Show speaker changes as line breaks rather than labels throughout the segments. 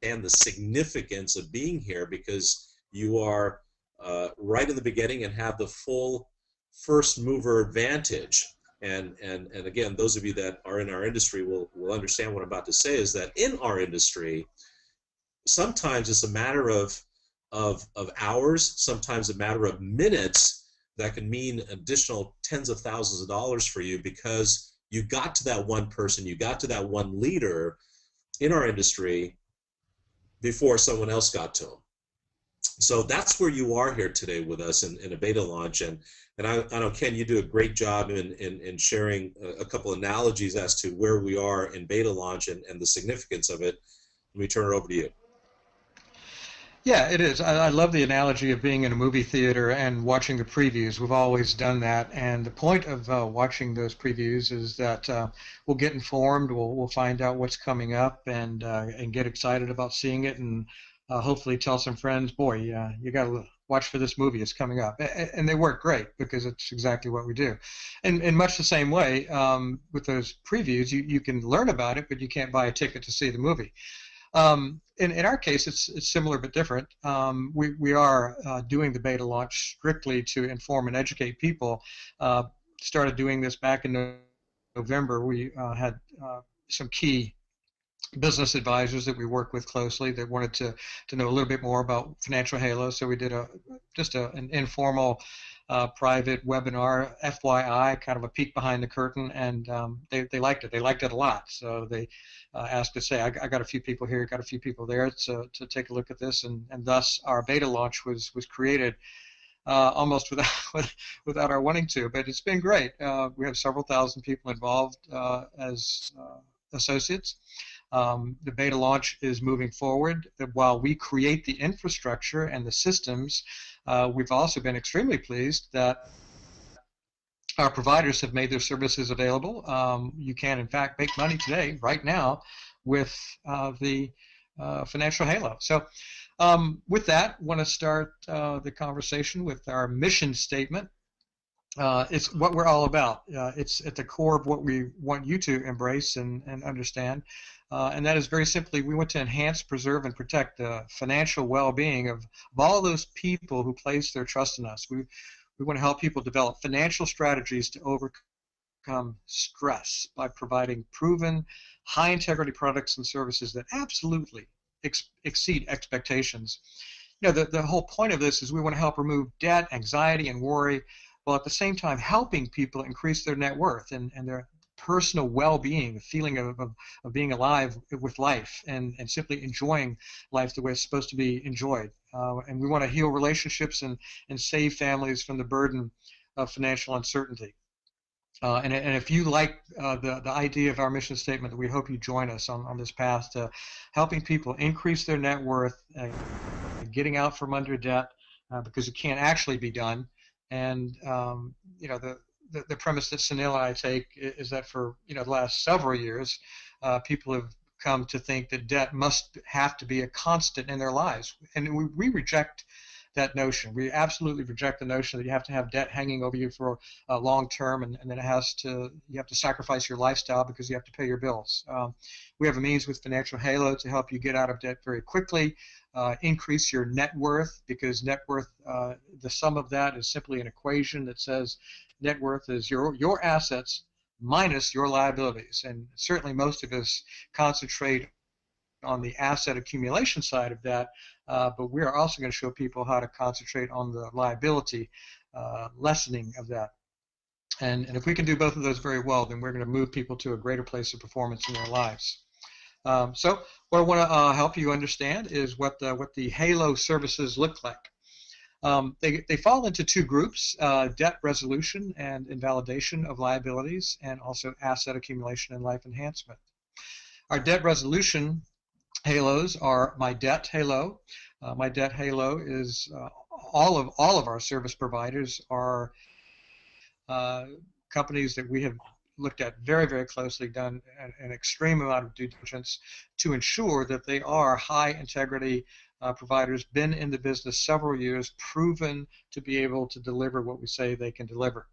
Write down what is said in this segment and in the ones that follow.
the significance of being here because you are right in the beginning and have the full first mover advantage. And again, those of you that are in our industry will understand what I'm about to say is that in our industry, sometimes it's a matter of hours, sometimes a matter of minutes that can mean additional tens of thousands of dollars for you because you got to that one person, you got to that one leader in our industry before someone else got to them. So that's where you are here today with us in a beta launch. And I know, Ken, you do a great job in sharing a couple analogies as to where we are in beta launch and the significance of it. Let me turn it over to you.
Yeah, it is. I love the analogy of being in a movie theater and watching the previews. We've always done that, and the point of watching those previews is that we'll get informed, we'll find out what's coming up, and get excited about seeing it, and hopefully tell some friends, boy, you got to watch for this movie, it's coming up. And they work great because it's exactly what we do. And in much the same way, with those previews, you can learn about it, but you can't buy a ticket to see the movie. In our case, it's similar but different. We are doing the beta launch strictly to inform and educate people. Started doing this back in November. We had some key business advisors that we work with closely that wanted to know a little bit more about Financial Halo. So we did just an informal private webinar, FYI, kind of a peek behind the curtain, and they liked it. They liked it a lot. So they asked us, say, I got a few people here, got a few people there to take a look at this, and thus our beta launch was created almost without our wanting to, but it's been great. We have several thousand people involved as associates. The beta launch is moving forward. While we create the infrastructure and the systems, we've also been extremely pleased that our providers have made their services available. You can, in fact, make money today, right now, with the Financial Halo. So with that, I want to start the conversation with our mission statement. It's what we're all about. It's at the core of what we want you to embrace and understand. And that is very simply, we want to enhance, preserve, and protect the financial well-being of all those people who place their trust in us. We want to help people develop financial strategies to overcome stress by providing proven, high-integrity products and services that absolutely exceed expectations. You know, the whole point of this is we want to help remove debt, anxiety, and worry, while at the same time helping people increase their net worth and their personal well-being, the feeling of being alive with life and simply enjoying life the way it's supposed to be enjoyed. And we want to heal relationships and save families from the burden of financial uncertainty. And if you like the idea of our mission statement, we hope you join us on this path to helping people increase their net worth, getting out from under debt, because it can't actually be done. And you know, the premise that Sunil and I take is that for the last several years, people have come to think that debt must have to be a constant in their lives, and we reject that notion. We absolutely reject the notion that you have to have debt hanging over you for a long term, and then you have to sacrifice your lifestyle because you have to pay your bills. We have a means with Financial Halo to help you get out of debt very quickly, increase your net worth, because net worth, the sum of that is simply an equation that says net worth is your assets minus your liabilities. And certainly most of us concentrate on the asset accumulation side of that, but we are also going to show people how to concentrate on the liability lessening of that. And if we can do both of those very well, then we're going to move people to a greater place of performance in their lives. So what I want to help you understand is what the Halo services look like. They fall into two groups: debt resolution and invalidation of liabilities, and also asset accumulation and life enhancement. Our debt resolution halos are My Debt Halo. My Debt Halo is all of our service providers are companies that we have looked at very, very closely, done an extreme amount of due diligence to ensure that they are high integrity providers, been in the business several years, proven to be able to deliver what we say they can deliver.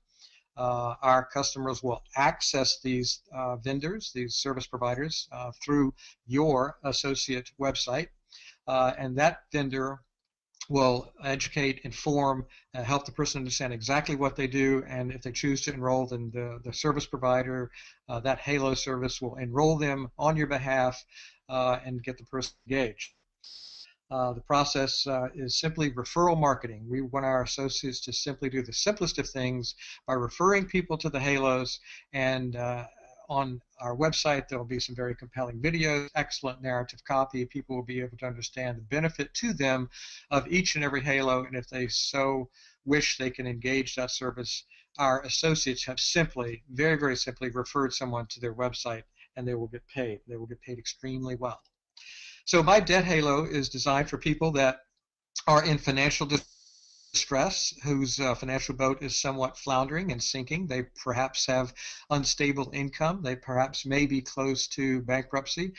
our customers will access these vendors, these service providers, through your associate website, and that vendor will educate, inform, help the person understand exactly what they do, and if they choose to enroll, then the service provider, that Halo service, will enroll them on your behalf and get the person engaged. The process is simply referral marketing. We want our associates to simply do the simplest of things by referring people to the Halos, and on our website there will be some very compelling videos, excellent narrative copy. People will be able to understand the benefit to them of each and every Halo, and if they so wish, they can engage that service. Our associates have simply, very, very simply, referred someone to their website, and they will get paid. They will get paid extremely well. So my Debt Halo is designed for people that are in financial distress, whose financial boat is somewhat floundering and sinking. They perhaps have unstable income. They perhaps may be close to bankruptcy.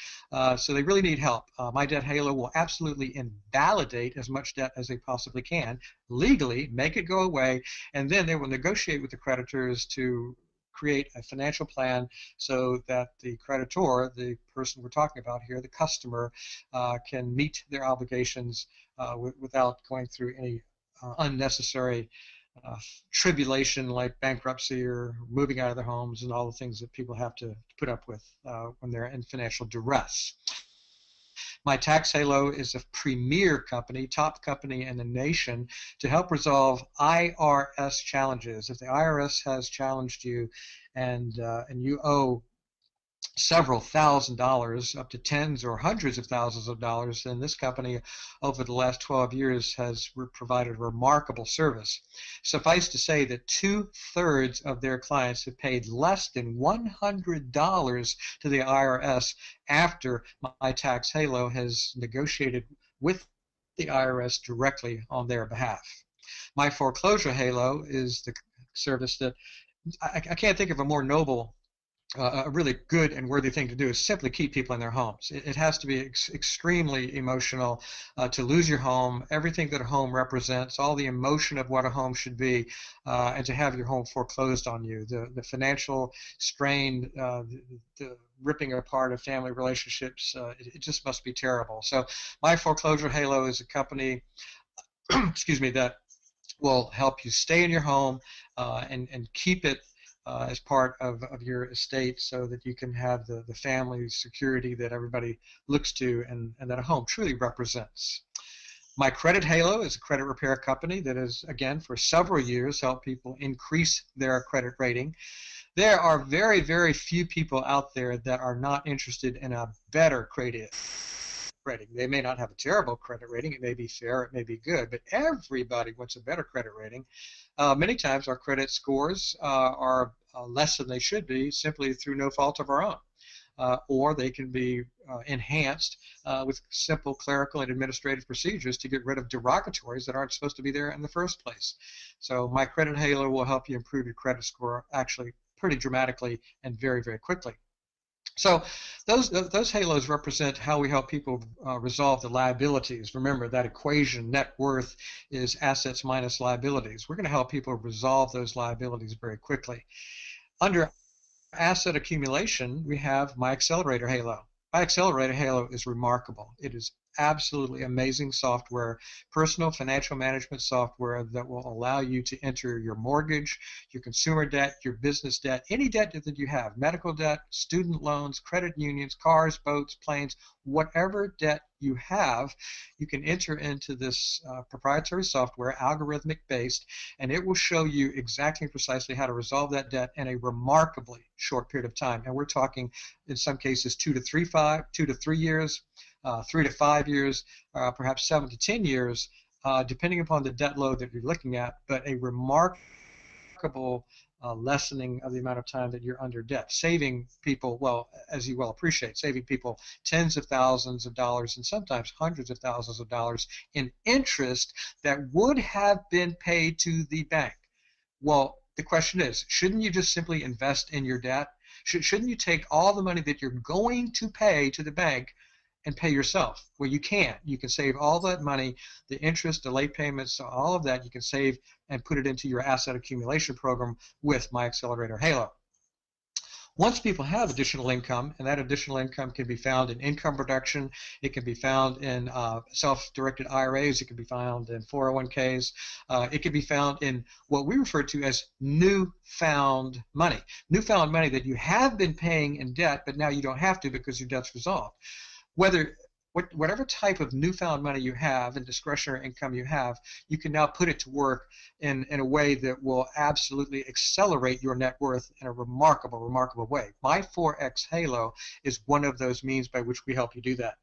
So they really need help. My Debt Halo will absolutely invalidate as much debt as they possibly can, legally, make it go away, and then they will negotiate with the creditors to create a financial plan so that the creditor, the person we're talking about here, the customer, can meet their obligations without going through any unnecessary tribulation like bankruptcy or moving out of their homes and all the things that people have to put up with when they're in financial duress. My Tax Halo is a premier company, top company in the nation, to help resolve IRS challenges. If the IRS has challenged you and you owe several $1,000s, up to tens or hundreds of thousands of dollars, then this company over the last 12 years has provided remarkable service. Suffice to say that 2/3 of their clients have paid less than $100 to the IRS after My Tax Halo has negotiated with the IRS directly on their behalf. My Foreclosure Halo is the service that I can't think of a more noble, a really good and worthy thing to do is simply keep people in their homes. It has to be extremely emotional to lose your home, everything that a home represents, all the emotion of what a home should be, and to have your home foreclosed on you. The financial strain, the ripping apart of family relationships, it just must be terrible. So My Foreclosure Halo is a company excuse me, that will help you stay in your home and keep it as part of your estate so that you can have the family security that everybody looks to and that a home truly represents. My Credit Halo is a credit repair company that has, again, for several years helped people increase their credit rating. There are very, very few people out there that are not interested in a better credit rating. They may not have a terrible credit rating. It may be fair. It may be good. But everybody wants a better credit rating. Many times our credit scores are less than they should be simply through no fault of our own. Or they can be enhanced with simple clerical and administrative procedures to get rid of derogatories that aren't supposed to be there in the first place. So My Credit Halo will help you improve your credit score actually pretty dramatically and very, very quickly. So those halos represent how we help people resolve the liabilities. Remember that equation, net worth is assets minus liabilities. We're going to help people resolve those liabilities very quickly. Under asset accumulation, we have My Accelerator Halo. My Accelerator Halo is remarkable. It is absolutely amazing software, personal financial management software that will allow you to enter your mortgage, your consumer debt, your business debt, any debt that you have, medical debt, student loans, credit unions, cars, boats, planes, whatever debt you have, you can enter into this proprietary software, algorithmic based, and it will show you exactly and precisely how to resolve that debt in a remarkably short period of time. And we're talking, in some cases, 2 to 3 years, 3 to 5 years, perhaps 7 to 10 years, depending upon the debt load that you're looking at, but a remarkable lessening of the amount of time that you're under debt, saving people, well, as you well appreciate, saving people tens of thousands of dollars and sometimes hundreds of thousands of dollars in interest that would have been paid to the bank. Well, the question is, shouldn't you just simply invest in your debt? Shouldn't you take all the money that you're going to pay to the bank and pay yourself. Well, you can't. You can save all that money, the interest, the late payments, all of that you can save and put it into your asset accumulation program with My Accelerator Halo. Once people have additional income, and that additional income can be found in income production, it can be found in self-directed IRAs, it can be found in 401ks, it can be found in what we refer to as newfound money. Newfound money that you have been paying in debt, but now you don't have to because your debt's resolved. Whatever type of newfound money you have and discretionary income you have, you can now put it to work in a way that will absolutely accelerate your net worth in a remarkable, remarkable way. My Forex Halo is one of those means by which we help you do that.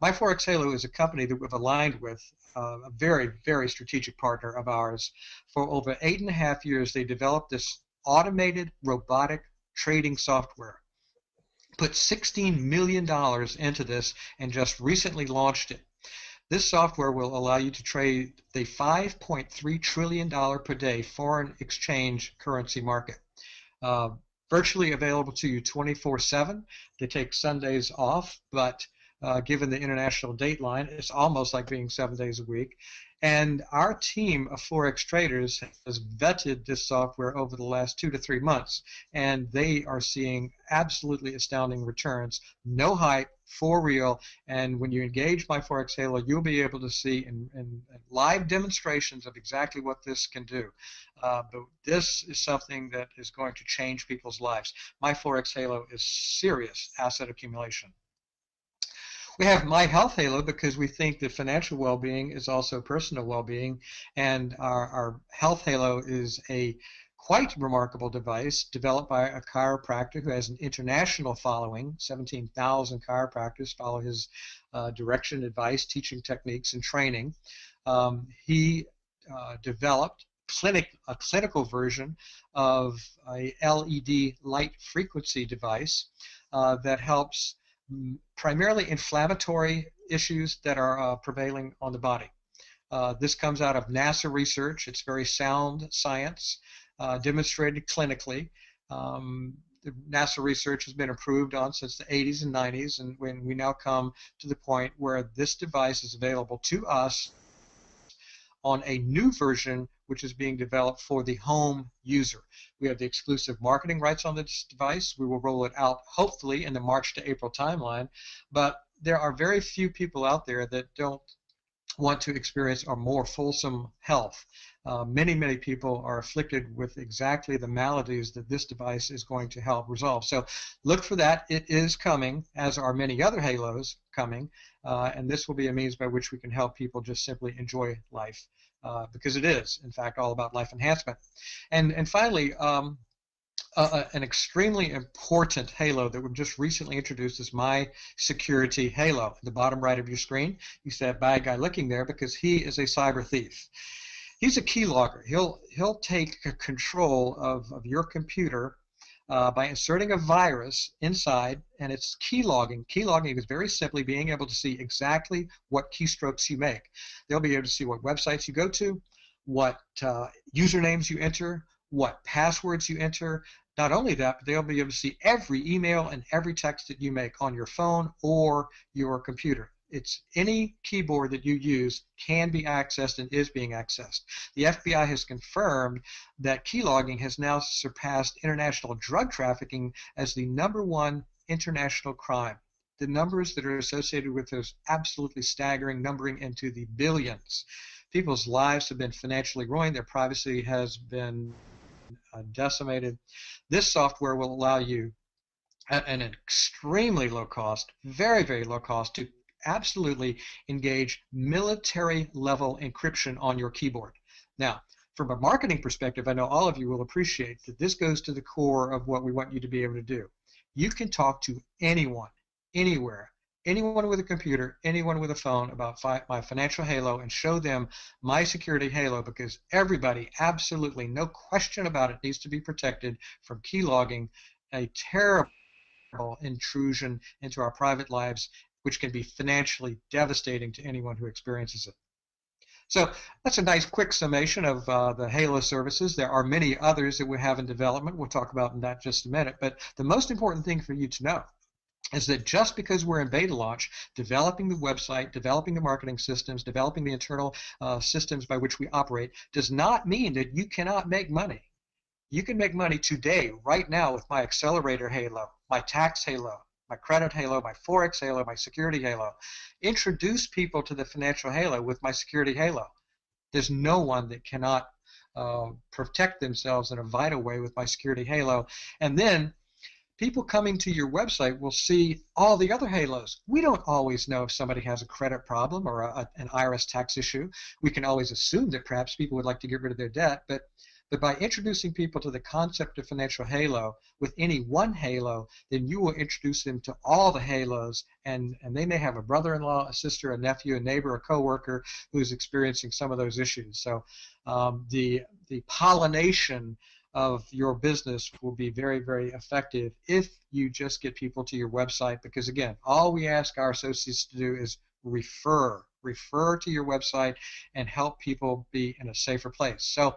My Forex Halo is a company that we've aligned with, a very, very strategic partner of ours. For over 8.5 years, they developed this automated robotic trading software. Put $16 million into this and just recently launched it. This software will allow you to trade the $5.3 trillion per day foreign exchange currency market. Virtually available to you 24/7. They take Sundays off, but given the international dateline, it's almost like being 7 days a week. And our team of Forex traders has vetted this software over the last 2 to 3 months, and they are seeing absolutely astounding returns. No hype, for real, and when you engage My Forex Halo, you'll be able to see in live demonstrations of exactly what this can do. But this is something that is going to change people's lives. My Forex Halo is serious asset accumulation. We have My Health Halo because we think that financial well-being is also personal well-being, and our Health Halo is a quite remarkable device developed by a chiropractor who has an international following. 17,000 chiropractors follow his direction, advice, teaching techniques, and training. He developed a clinical version of a LED light frequency device that helps primarily inflammatory issues that are prevailing on the body. This comes out of NASA research. It's very sound science, demonstrated clinically. The NASA research has been improved on since the 80s and 90s, and when we now come to the point where this device is available to us on a new version which is being developed for the home user. We have the exclusive marketing rights on this device. We will roll it out hopefully in the March to April timeline, but there are very few people out there that don't want to experience a more fulsome health. Many people are afflicted with exactly the maladies that this device is going to help resolve. So look for that. It is coming, as are many other halos coming, and this will be a means by which we can help people just simply enjoy life, because it is, in fact, all about life enhancement. And finally, an extremely important halo that we've just recently introduced is My Security Halo. At the bottom right of your screen, you see that bad guy looking there because he is a cyber thief. He's a keylogger. He'll take control of your computer by inserting a virus inside, and it's keylogging. Keylogging is very simply being able to see exactly what keystrokes you make. They'll be able to see what websites you go to, what usernames you enter, what passwords you enter. Not only that, but they'll be able to see every email and every text that you make on your phone or your computer. It's any keyboard that you use can be accessed and is being accessed. The FBI has confirmed that keylogging has now surpassed international drug trafficking as the #1 international crime. The numbers that are associated with those absolutely staggering, numbering into the billions. People's lives have been financially ruined. Their privacy has been decimated. This software will allow you at an extremely low cost, very, very low cost, to absolutely engage military level encryption on your keyboard. Now, from a marketing perspective, I know all of you will appreciate that this goes to the core of what we want you to be able to do. You can talk to anyone, anywhere, anyone with a computer, anyone with a phone about My Financial Halo and show them My Security Halo, because everybody, absolutely, no question about it, needs to be protected from keylogging, a terrible intrusion into our private lives, which can be financially devastating to anyone who experiences it. So that's a nice quick summation of the Halo services. There are many others that we have in development. We'll talk about in that just a minute. But the most important thing for you to know is that just because we're in beta launch, developing the website, developing the marketing systems, developing the internal systems by which we operate, does not mean that you cannot make money. You can make money today, right now, with my accelerator halo, my tax halo, my credit halo, my forex halo, my security halo. Introduce people to the financial halo with my security halo. There's no one that cannot protect themselves in a vital way with my security halo. And then people coming to your website will see all the other halos. We don't always know if somebody has a credit problem or an IRS tax issue. We can always assume that perhaps people would like to get rid of their debt, but by introducing people to the concept of financial halo with any one halo, then you will introduce them to all the halos, and they may have a brother-in-law, a sister, a nephew, a neighbor, a coworker who's experiencing some of those issues. So the pollination of your business will be very, very effective if you just get people to your website, because again, all we ask our associates to do is refer to your website and help people be in a safer place. So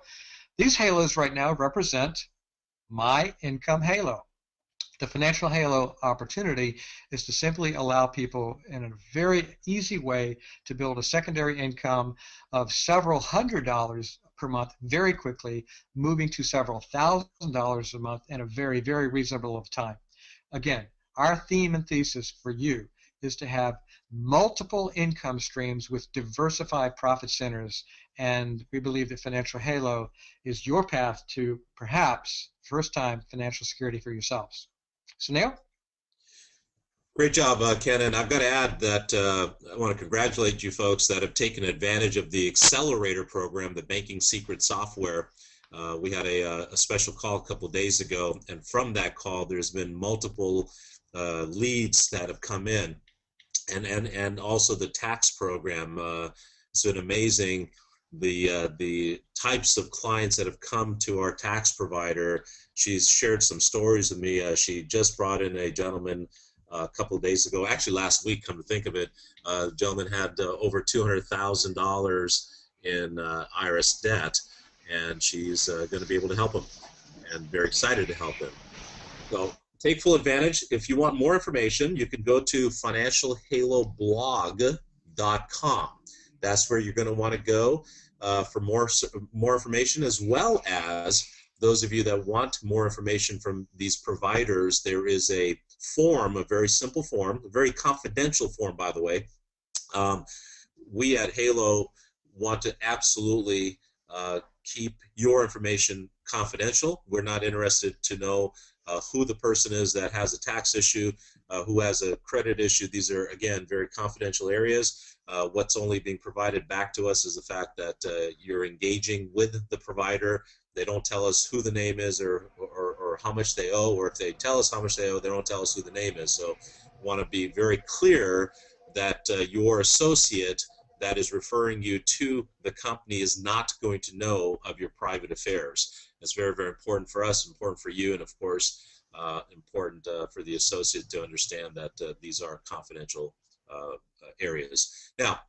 these halos right now represent my income halo. The financial halo opportunity is to simply allow people in a very easy way to build a secondary income of several $100s per month very quickly, moving to several $1,000s a month in a very, very reasonable time. Again, our theme and thesis for you is to have multiple income streams with diversified profit centers, and we believe that Financial Halo is your path to perhaps first-time financial security for yourselves. So Neil?
Great job, Ken. And I've got to add that I want to congratulate you folks that have taken advantage of the Accelerator program, the Banking Secret software. We had a special call a couple of days ago, and from that call, there's been multiple leads that have come in. And also the tax program. It's been amazing, the types of clients that have come to our tax provider. She's shared some stories with me. She just brought in a gentleman a couple of days ago, actually last week, come to think of it. The gentleman had over $200,000 in IRS debt, and she's going to be able to help him, and very excited to help him. So take full advantage. If you want more information, you can go to financialhaloblog.com. That's where you're going to want to go for more information, as well as those of you that want more information from these providers. There is a form, a very simple form, a very confidential form, by the way. We at Halo want to absolutely keep your information confidential. We're not interested to know who the person is that has a tax issue, who has a credit issue. These are, again, very confidential areas. What's only being provided back to us is the fact that you're engaging with the provider. They don't tell us who the name is or how much they owe, or if they tell us how much they owe, they don't tell us who the name is. So we want to be very clear that your associate that is referring you to the company is not going to know of your private affairs. It's very, very important for us, important for you, and of course, important for the associate to understand that these are confidential areas. Now,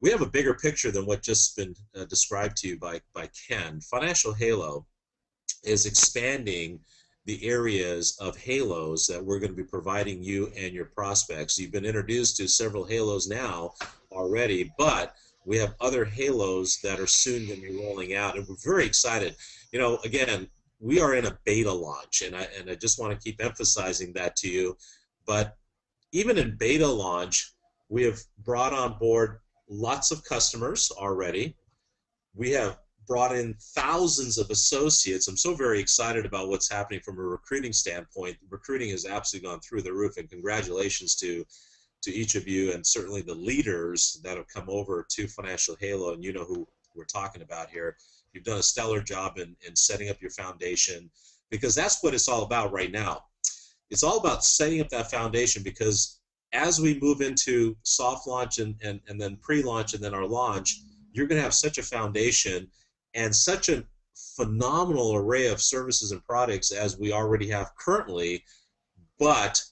we have a bigger picture than what just been described to you by Ken. Financial Halo is expanding the areas of halos that we're going to be providing you and your prospects. You've been introduced to several halos now already, but we have other halos that are soon going to be rolling out, and we're very excited. You know, again, we are in a beta launch, and I just want to keep emphasizing that to you. But even in beta launch, we have brought on board lots of customers already. We have brought in thousands of associates. I'm so very excited about what's happening from a recruiting standpoint. Recruiting has absolutely gone through the roof, and congratulations to each of you, and certainly the leaders that have come over to Financial Halo, and you know who we're talking about here. You've done a stellar job in setting up your foundation, because that's what it's all about right now. It's all about setting up that foundation, because as we move into soft launch and then pre-launch and then our launch, you're going to have such a foundation and such a phenomenal array of services and products as we already have currently. But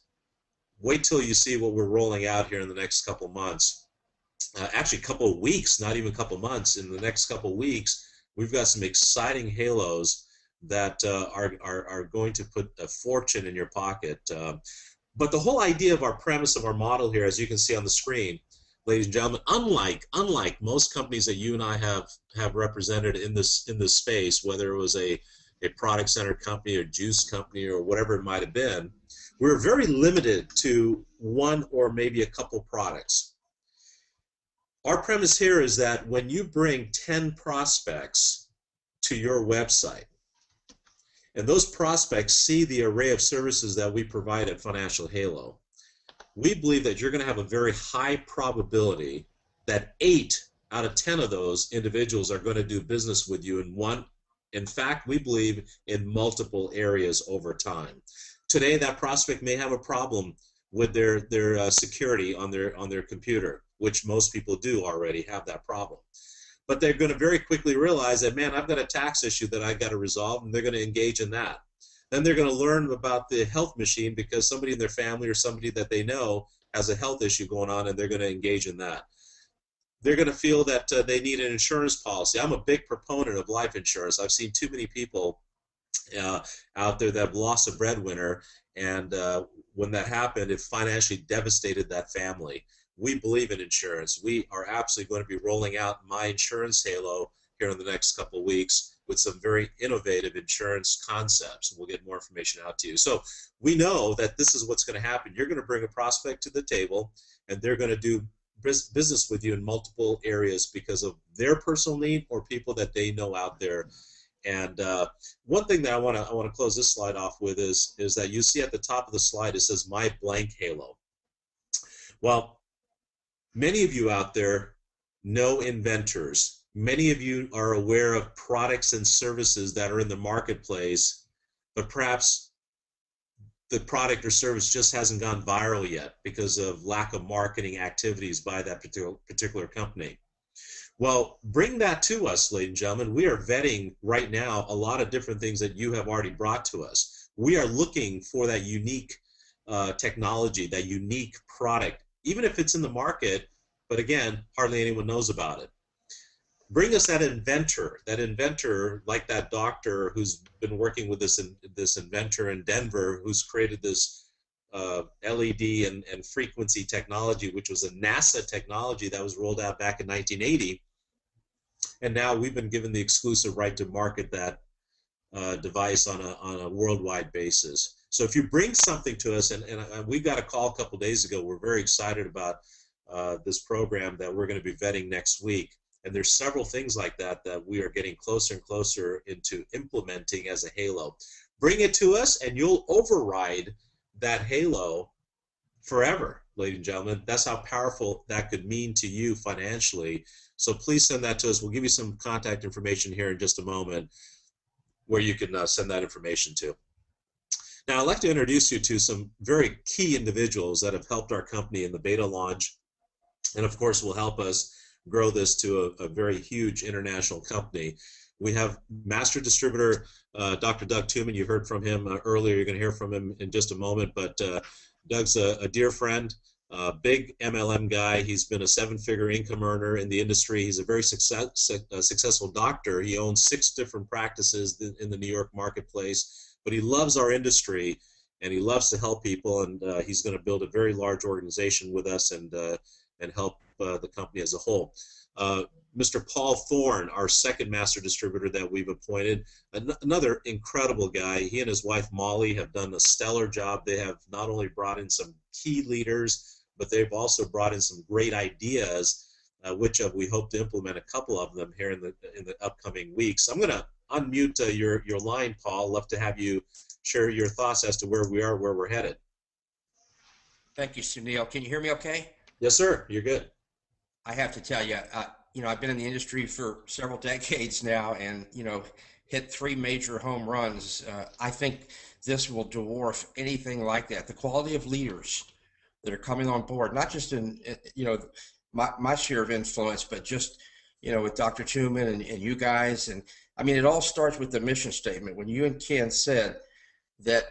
wait till you see what we're rolling out here in the next couple months. Actually, a couple of weeks, not even a couple months. In the next couple of weeks, we've got some exciting halos that are going to put a fortune in your pocket. But the whole idea of our premise of our model here, as you can see on the screen, ladies and gentlemen, unlike most companies that you and I have represented in this space, whether it was a product centered company or juice company or whatever it might have been, we're very limited to one or maybe a couple products. Our premise here is that when you bring 10 prospects to your website, and those prospects see the array of services that we provide at Financial Halo, we believe that you're going to have a very high probability that 8 out of 10 of those individuals are going to do business with you in fact, we believe in multiple areas over time. Today, that prospect may have a problem with their security on their computer, which most people do already have that problem. But they're going to very quickly realize that, man, I've got a tax issue that I've got to resolve, and they're going to engage in that. Then they're going to learn about the health machine because somebody in their family or somebody that they know has a health issue going on, and they're going to engage in that. They're going to feel that they need an insurance policy. I'm a big proponent of life insurance. I've seen too many people out there that have lost a breadwinner, and when that happened, it financially devastated that family. We believe in insurance. We are absolutely going to be rolling out My Insurance Halo here in the next couple of weeks with some very innovative insurance concepts. We'll get more information out to you. So we know that this is what's going to happen. You're going to bring a prospect to the table, and they're going to do business with you in multiple areas because of their personal need or people that they know out there. And one thing that I want to close this slide off with is that you see at the top of the slide it says My Blank Halo. Well, many of you out there know inventors. Many of you are aware of products and services that are in the marketplace, but perhaps the product or service just hasn't gone viral yet because of lack of marketing activities by that particular company. Well, bring that to us, ladies and gentlemen. We are vetting right now a lot of different things that you have already brought to us. We are looking for that unique technology, that unique product, even if it's in the market, but again, hardly anyone knows about it. Bring us that inventor like that doctor who's been working with this inventor in Denver who's created this LED and frequency technology, which was a NASA technology that was rolled out back in 1980. And now we've been given the exclusive right to market that device on a worldwide basis. So if you bring something to us, and we got a call a couple days ago, we're very excited about this program that we're going to be vetting next week. And there's several things like that that we are getting closer and closer into implementing as a halo. Bring it to us, and you'll override that halo forever, ladies and gentlemen. That's how powerful that could mean to you financially. So please send that to us. We'll give you some contact information here in just a moment where you can send that information to. Now, I'd like to introduce you to some very key individuals that have helped our company in the beta launch, and of course will help us grow this to a very huge international company. We have master distributor Dr. Doug Tuman. You heard from him earlier. You're going to hear from him in just a moment, but Doug's a dear friend, big MLM guy. He's been a 7-figure income earner in the industry. He's a very successful doctor. He owns 6 different practices in the New York marketplace, but he loves our industry and he loves to help people, and he's going to build a very large organization with us and help the company as a whole. Mr. Paul Thorne, our second master distributor that we've appointed, another incredible guy. He and his wife Molly have done a stellar job. They have not only brought in some key leaders, but they've also brought in some great ideas, which we hope to implement a couple of them here in the upcoming weeks. I'm going to unmute your line, Paul. Love to have you share your thoughts as to where we are, where we're headed.
Thank you, Sunil. Can you hear me okay?
Yes, sir. You're good.
I have to tell you, I've been in the industry for several decades now, and hit 3 major home runs. I think this will dwarf anything like that. The quality of leaders that are coming on board, not just in my sphere of influence, but just with Dr. Tuman and you guys. And I mean, it all starts with the mission statement. When you and Ken said that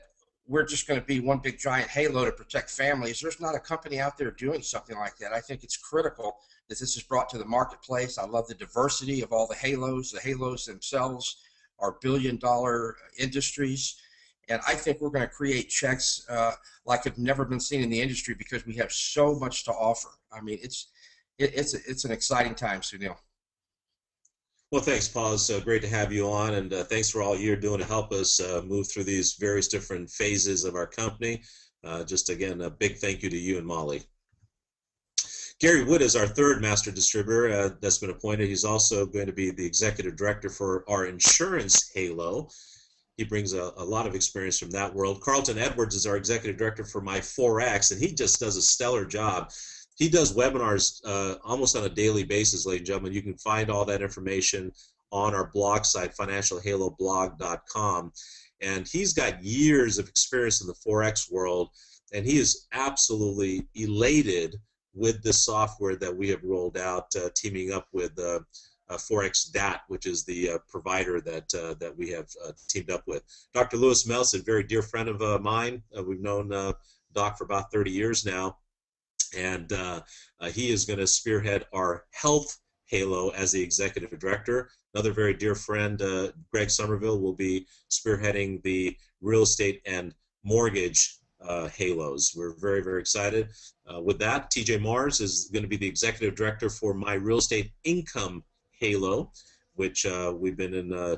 we're just going to be one big giant halo to protect families, there's not a company out there doing something like that. I think it's critical that this is brought to the marketplace. I love the diversity of all the halos. The halos themselves are billion-dollar industries, And I think we're going to create checks like have never been seen in the industry because we have so much to offer. I mean, it's an exciting time, Sunil.
Well, thanks, Paul. It's great to have you on, and thanks for all you're doing to help us move through these various different phases of our company. Just again, a big thank you to you and Molly. Gary Wood is our third master distributor that's been appointed. He's also going to be the executive director for our insurance halo. He brings a lot of experience from that world. Carlton Edwards is our executive director for My Forex, and he just does a stellar job. He does webinars almost on a daily basis, ladies and gentlemen. You can find all that information on our blog site, financialhaloblog.com. And he's got years of experience in the Forex world, and he is absolutely elated with the software that we have rolled out, teaming up with ForexDat, which is the provider that we have teamed up with. Dr. Lewis Meltz, a very dear friend of mine. We've known Doc for about 30 years now. And he is going to spearhead our health halo as the executive director. Another very dear friend, Greg Somerville, will be spearheading the real estate and mortgage halos. We're very, very excited. With that, TJ Mars is going to be the executive director for my real estate income halo, which we've been in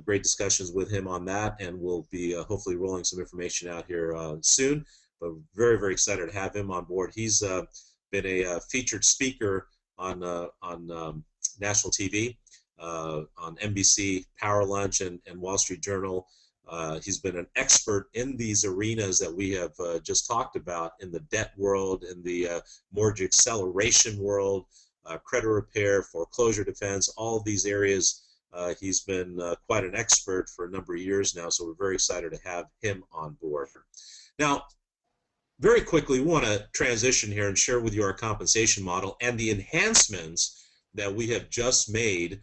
great discussions with him on that, and we'll be hopefully rolling some information out here soon. But very, very excited to have him on board. He's been a featured speaker on national TV, on NBC Power Lunch and Wall Street Journal. He's been an expert in these arenas that we have just talked about, in the debt world, in the mortgage acceleration world, credit repair, foreclosure defense, all of these areas. He's been quite an expert for a number of years now, so we're very excited to have him on board. Now, very quickly, we want to transition here and share with you our compensation model and the enhancements that we have just made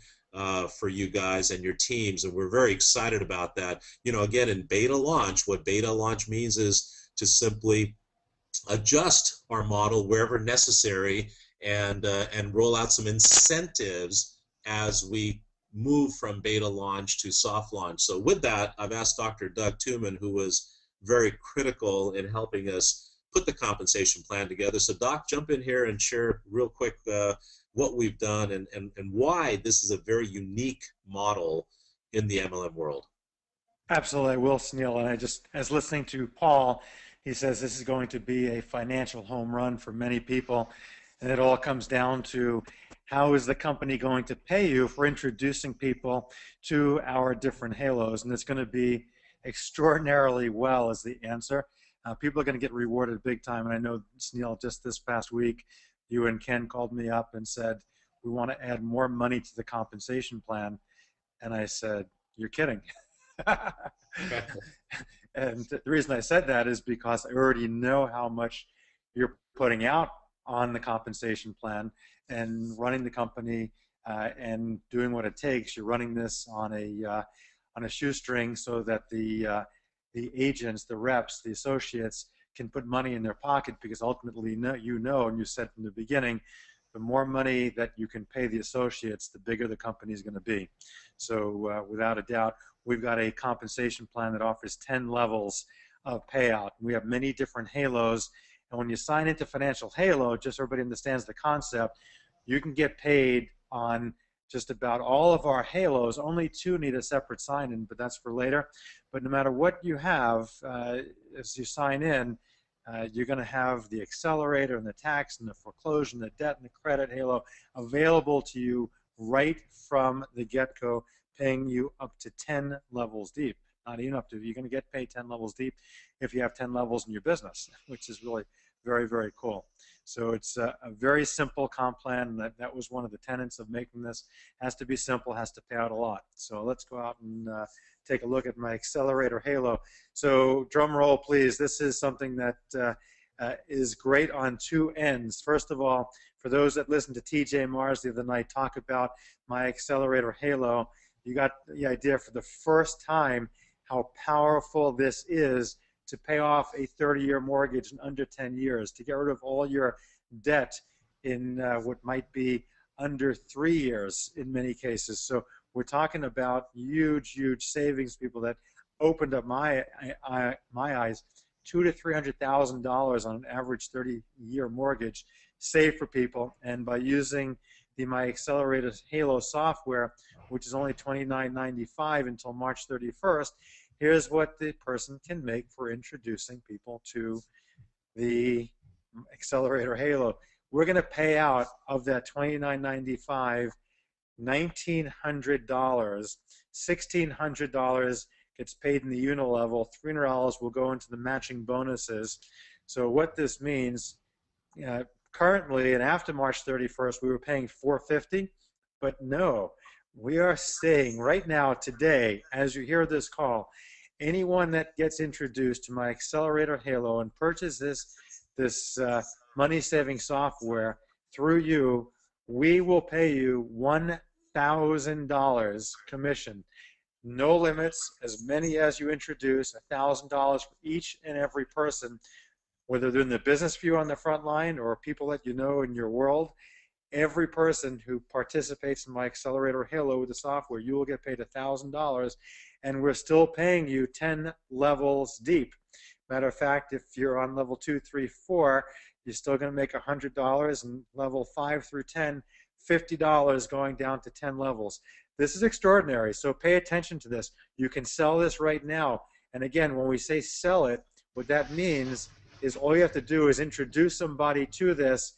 for you guys and your teams, and we're very excited about that. You know, again, in beta launch, what beta launch means is to simply adjust our model wherever necessary and roll out some incentives as we move from beta launch to soft launch. So with that, I've asked Dr. Doug Tooman, who was very critical in helping us put the compensation plan together. So Doc, jump in here and share real quick what we've done and why this is a very unique model in the MLM world.
Absolutely, I will, Sunil. And I just, as listening to Paul, he says this is going to be a financial home run for many people. And it all comes down to how is the company going to pay you for introducing people to our different halos. And it's going to be extraordinarily well is the answer. People are going to get rewarded big time. And I know, Sunil, just this past week, you and Ken called me up and said, we want to add more money to the compensation plan. And I said, you're kidding. And the reason I said that is because I already know how much you're putting out on the compensation plan and running the company and doing what it takes. You're running this on a shoestring so that the agents, the reps, the associates can put money in their pocket, because ultimately, you know, and you said from the beginning, the more money that you can pay the associates, the bigger the company is going to be. So without a doubt, we've got a compensation plan that offers 10 levels of payout. We have many different halos, and when you sign into Financial Halo, just so everybody understands the concept, you can get paid on just about all of our halos. Only 2 need a separate sign-in, but that's for later. But no matter what you have, as you sign in, you're going to have the accelerator and the tax and the foreclosure and the debt and the credit halo available to you right from the get-go, paying you up to 10 levels deep. Not even up to, you're going to get paid 10 levels deep if you have 10 levels in your business, which is really very, very cool. So it's a very simple comp plan. That was one of the tenets of making this. Has to be simple, has to pay out a lot. So let's go out and take a look at my accelerator halo. So drum roll, please. This is something that is great on 2 ends. First of all, for those that listened to TJ Mars the other night talk about my accelerator halo, you got the idea for the first time how powerful this is to pay off a 30-year mortgage in under 10 years, to get rid of all your debt in what might be under 3 years in many cases. So we're talking about huge, huge savings, people that opened up my eyes. $200,000 to $300,000 on an average 30-year mortgage saved for people, and by using the My Accelerator Halo software, which is only $29.95 until March 31st, here's what the person can make for introducing people to the Accelerator Halo. We're going to pay out of that $29.95, $1,900, $1,600 gets paid in the unilevel, $300 will go into the matching bonuses. So what this means, currently and after March 31st, we were paying $450, but no, we are saying right now, today, as you hear this call, anyone that gets introduced to My Accelerator Halo and purchases this money-saving software through you, we will pay you $1,000 commission. No limits, as many as you introduce, $1,000 for each and every person, whether they're in the business view on the front line or people that you know in your world. Every person who participates in My Accelerator Halo with the software, you will get paid $1,000, and we're still paying you 10 levels deep. Matter of fact, if you're on level 2, 3, 4, you're still going to make $100, and level 5 through 10, $50 going down to 10 levels. This is extraordinary, so pay attention to this. You can sell this right now. And again, when we say sell it, what that means is all you have to do is introduce somebody to this.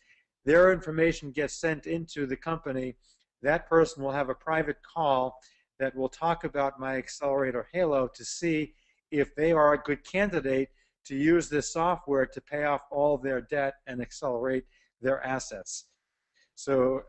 Their information gets sent into the company. That person will have a private call that will talk about My Accelerator Halo to see if they are a good candidate to use this software to pay off all their debt and accelerate their assets. So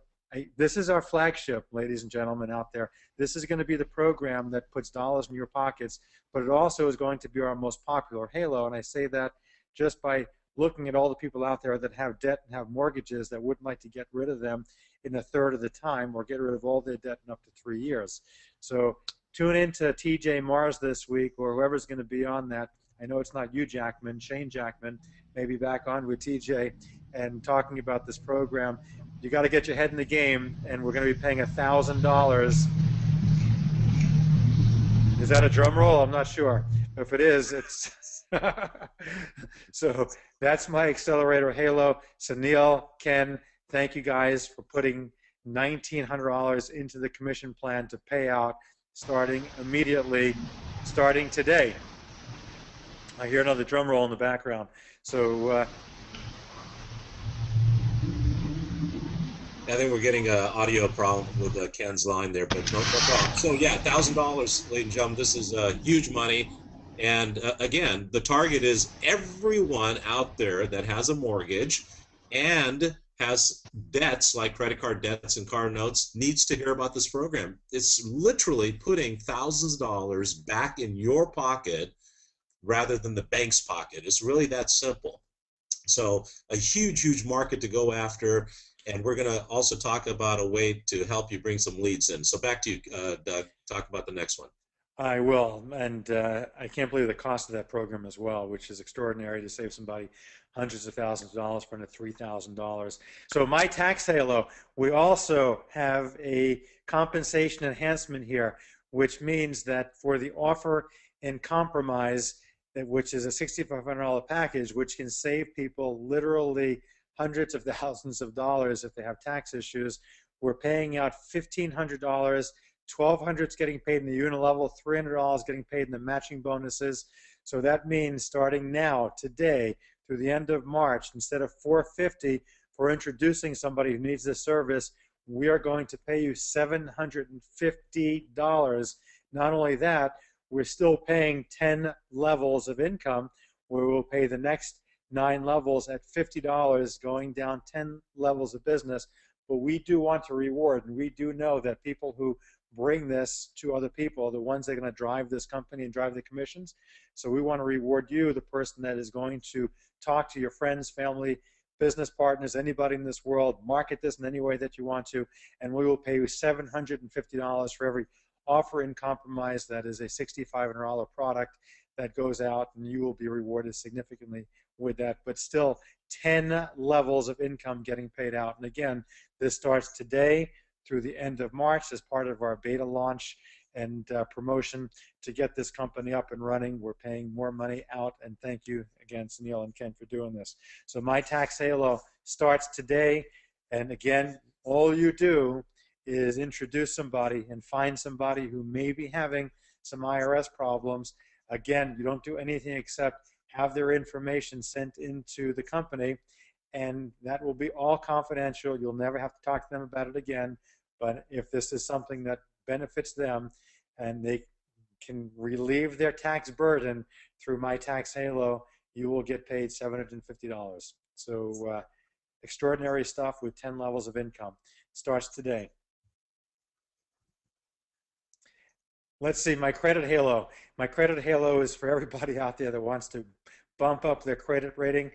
this is our flagship, ladies and gentlemen out there. This is going to be the program that puts dollars in your pockets, but it also is going to be our most popular Halo, and I say that just by looking at all the people out there that have debt and have mortgages that wouldn't like to get rid of them in a third of the time or get rid of all their debt in up to 3 years. So tune in to TJ Mars this week, or whoever's going to be on that. I know it's not you, Jackman. Shane Jackman may be back on with TJ and talking about this program. You got to get your head in the game, and we're going to be paying $1,000. Is that a drum roll? I'm not sure. If it is, it's so that's My Accelerator Halo. Sunil, Ken, thank you guys for putting $1,900 into the commission plan to pay out starting immediately, starting today. I hear another drum roll in the background. So
I think we're getting an audio problem with Ken's line there, but no problem. So yeah, $1,000, ladies and gentlemen, this is huge money. And again, the target is everyone out there that has a mortgage and has debts like credit card debts and car notes needs to hear about this program. It's literally putting thousands of dollars back in your pocket rather than the bank's pocket. It's really that simple. So a huge, huge market to go after. And we're going to also talk about a way to help you bring some leads in. So back to you, Doug. Talk about the next one.
I will, and I can't believe the cost of that program as well, which is extraordinary to save somebody hundreds of thousands of dollars for under $3,000. So My Tax Halo, we also have a compensation enhancement here, which means that for the offer and compromise, which is a $6,500 package, which can save people literally hundreds of thousands of dollars if they have tax issues, we're paying out $1,500. $1,200 is getting paid in the unilevel, $300 getting paid in the matching bonuses. So that means starting now, today, through the end of March, instead of $450 for introducing somebody who needs this service, we are going to pay you $750. Not only that, we're still paying 10 levels of income, where we'll pay the next 9 levels at $50, going down 10 levels of business. But we do want to reward, and we do know that people who bring this to other people are the ones that are going to drive this company and drive the commissions. So we want to reward you, the person that is going to talk to your friends, family, business partners, anybody in this world, market this in any way that you want to, and we will pay you $750 for every offer in compromise that is a $6,500 product that goes out, and you will be rewarded significantly with that. But still, 10 levels of income getting paid out. And again, this starts today through the end of March as part of our beta launch, and promotion to get this company up and running. We're paying more money out, and thank you again, Sunil and Ken, for doing this. So My Tax Halo starts today, and again, all you do is introduce somebody and find somebody who may be having some IRS problems. Again, you don't do anything except have their information sent into the company, and that will be all confidential. You'll never have to talk to them about it again. But if this is something that benefits them and they can relieve their tax burden through My Tax Halo, you will get paid $750. So extraordinary stuff with 10 levels of income. Starts today. Let's see, My Credit Halo. My Credit Halo is for everybody out there that wants to bump up their credit rating,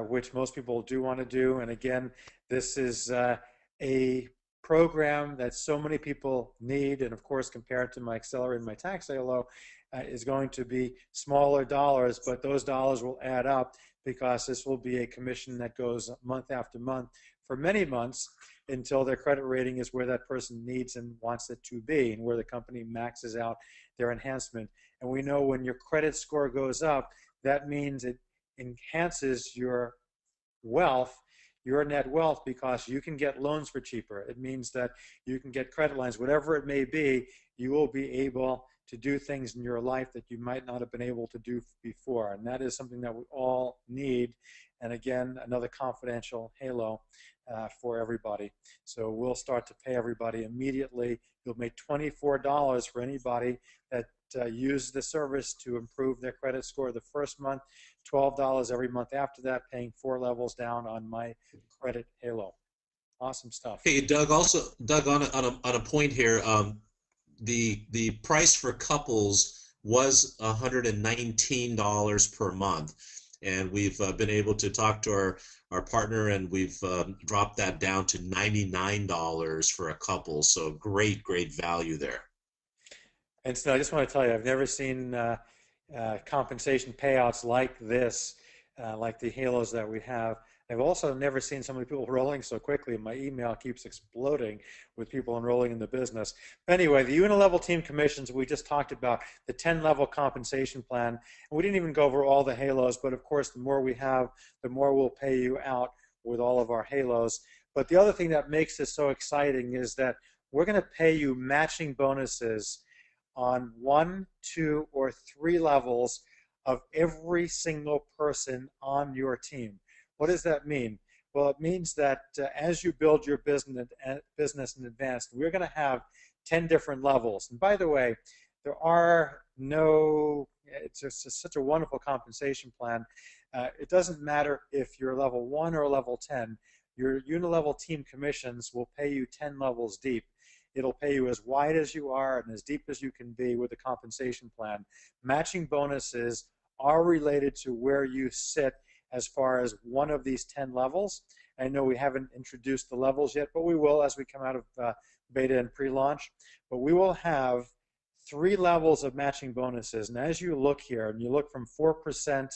which most people do want to do. And again, this is a program that so many people need, and of course, compared to My Accelerate and My Tax Halo, is going to be smaller dollars, but those dollars will add up because this will be a commission that goes month after month for many months until their credit rating is where that person needs and wants it to be, and where the company maxes out their enhancement. And we know when your credit score goes up, that means it enhances your wealth, your net wealth, because you can get loans for cheaper. It means that you can get credit lines, whatever it may be. You will be able to do things in your life that you might not have been able to do before, and that is something that we all need. And again, another confidential halo for everybody. So we'll start to pay everybody immediately. You'll make $24 for anybody that uses the service to improve their credit score the first month, $12 every month after that, paying 4 levels down on My Credit Halo. Awesome stuff.
Hey, Doug, also, Doug, on a point here, the price for couples was $119 per month. And we've been able to talk to our partner, and we've dropped that down to $99 for a couple. So great, great value there.
And so I just want to tell you, I've never seen compensation payouts like this, like the halos that we have. I've also never seen so many people rolling so quickly. My email keeps exploding with people enrolling in the business. Anyway, the unilevel team commissions we just talked about, the 10-level compensation plan. And we didn't even go over all the halos, but of course, the more we have, the more we'll pay you out with all of our halos. But the other thing that makes this so exciting is that we're going to pay you matching bonuses on 1, 2, or 3 levels of every single person on your team. What does that mean? Well, it means that as you build your business in advance, we're going to have 10 different levels. And by the way, there are no, it's just such a wonderful compensation plan. It doesn't matter if you're level 1 or level 10. Your unilevel team commissions will pay you 10 levels deep. It'll pay you as wide as you are and as deep as you can be with a compensation plan. Matching bonuses are related to where you sit as far as one of these 10 levels. I know we haven't introduced the levels yet, but we will as we come out of beta and pre-launch. But we will have 3 levels of matching bonuses. And as you look here, and you look from 4%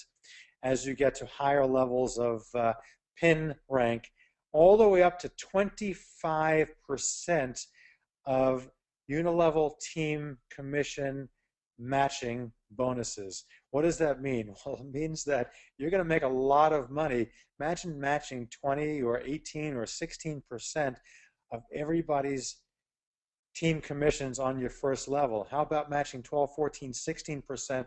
as you get to higher levels of PIN rank, all the way up to 25% of unilevel team commission matching bonuses. What does that mean? Well, it means that you're going to make a lot of money. Imagine matching 20 or 18 or 16% of everybody's team commissions on your first level. How about matching 12, 14, 16%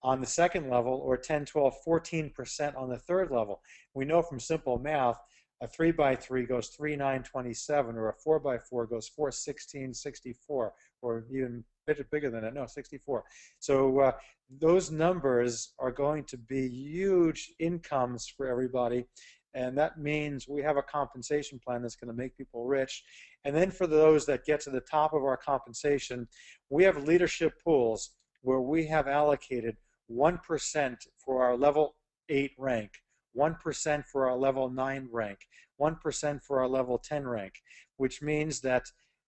on the second level, or 10, 12, 14% on the third level? We know from simple math, a 3x3 goes 3, 9, 27, or a 4x4 goes 4, 16, 64, or even bigger than that, no, 64. So those numbers are going to be huge incomes for everybody, and that means we have a compensation plan that's going to make people rich. And then for those that get to the top of our compensation, we have leadership pools where we have allocated 1% for our level 8 rank, 1% for our level 9 rank, 1% for our level 10 rank, which means that